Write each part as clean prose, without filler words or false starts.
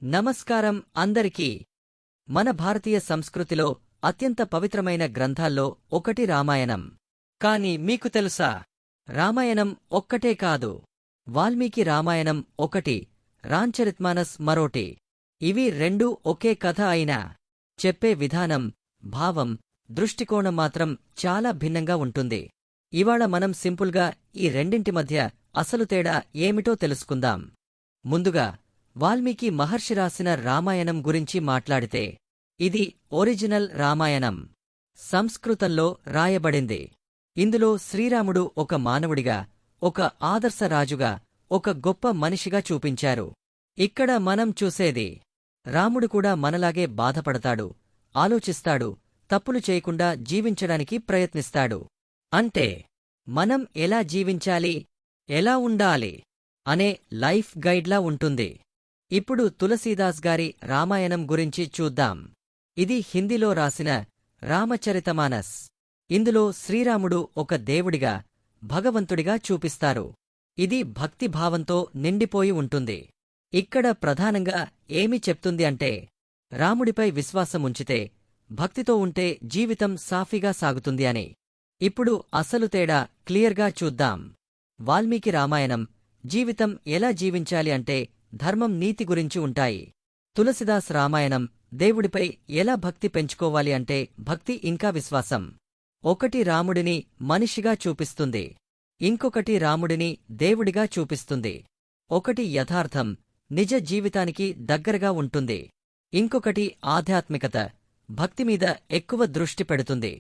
నమస్కారం అందరికీ. మన భారతీయ సంస్కృతిలో అత్యంత పవిత్రమైన గ్రంథాల్లో ఒకటి రామాయణం. కాని మీకు తెలుసా, రామాయణం ఒక్కటే కాదు, వాల్మీకి రామాయణం ఒకటి, రాంచరిత్మానస్ మరోటి. ఇవి రెండూ ఒకే కథ అయినా చెప్పే విధానం, భావం, దృష్టికోణం మాత్రం చాలా భిన్నంగా ఉంటుంది. ఇవాళ మనం సింపుల్గా ఈ రెండింటి మధ్య అసలు తేడా ఏమిటో తెలుసుకుందాం. ముందుగా వాల్మీకి మహర్షి రాసిన రామాయణం గురించి మాట్లాడితే, ఇది ఒరిజినల్ రామాయణం. సంస్కృతంలో రాయబడింది. ఇందులో శ్రీరాముడు ఒక మానవుడిగా, ఒక ఆదర్శ రాజుగా, ఒక గొప్ప మనిషిగా చూపించారు. ఇక్కడ మనం చూసేది, రాముడు కూడా మనలాగే బాధపడతాడు, ఆలోచిస్తాడు, తప్పులు చేయకుండా జీవించడానికి ప్రయత్నిస్తాడు. అంటే మనం ఎలా జీవించాలి, ఎలా ఉండాలి అనే లైఫ్ గైడ్లా ఉంటుంది. ఇప్పుడు తులసీదాస్ గారి రామాయణం గురించి చూద్దాం. ఇది హిందీలో రాసిన రామచరితమానస్. ఇందులో శ్రీరాముడు ఒక దేవుడిగా, భగవంతుడిగా చూపిస్తారు. ఇది భక్తిభావంతో నిండిపోయి ఉంటుంది. ఇక్కడ ప్రధానంగా ఏమి చెప్తుంది అంటే, రాముడిపై విశ్వాసముంచితే, భక్తితో ఉంటే జీవితం సాఫీగా సాగుతుంది అని. ఇప్పుడు అసలు తేడా క్లియర్గా చూద్దాం. వాల్మీకి రామాయణం జీవితం ఎలా జీవించాలి అంటే ధర్మం, నీతి గురించి ఉంటాయి. తులసిదాస్ రామాయణం దేవుడిపై ఎలా భక్తి పెంచుకోవాలి అంటే భక్తి ఇంకా విశ్వాసం. ఒకటి రాముడిని మనిషిగా చూపిస్తుంది, ఇంకొకటి రాముడిని దేవుడిగా చూపిస్తుంది. ఒకటి యథార్థం, నిజ జీవితానికి దగ్గరగా ఉంటుంది. ఇంకొకటి ఆధ్యాత్మికత, భక్తిమీద ఎక్కువ దృష్టి పెడుతుంది.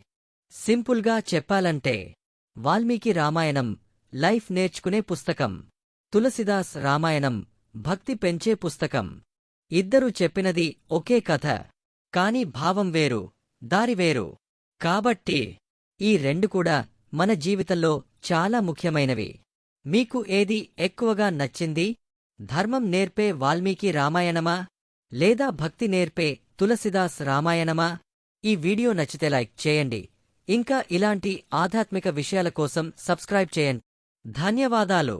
సింపుల్గా చెప్పాలంటే, వాల్మీకి రామాయణం లైఫ్ నేర్చుకునే పుస్తకం, తులసిదాస్ రామాయణం భక్తి పెంచే పుస్తకం. ఇద్దరూ చెప్పినది ఒకే కథ, కాని భావం వేరు, దారి వేరు. కాబట్టి ఈ రెండు కూడా మన జీవితంలో చాలా ముఖ్యమైనవి. మీకు ఏది ఎక్కువగా నచ్చింది? ధర్మం నేర్పే వాల్మీకి రామాయణమా, లేదా భక్తి నేర్పే తులసిదాస్ రామాయణమా? ఈ వీడియో నచ్చితే లైక్ చేయండి. ఇంకా ఇలాంటి ఆధ్యాత్మిక విషయాల కోసం సబ్స్క్రైబ్ చేయండి. ధన్యవాదాలు.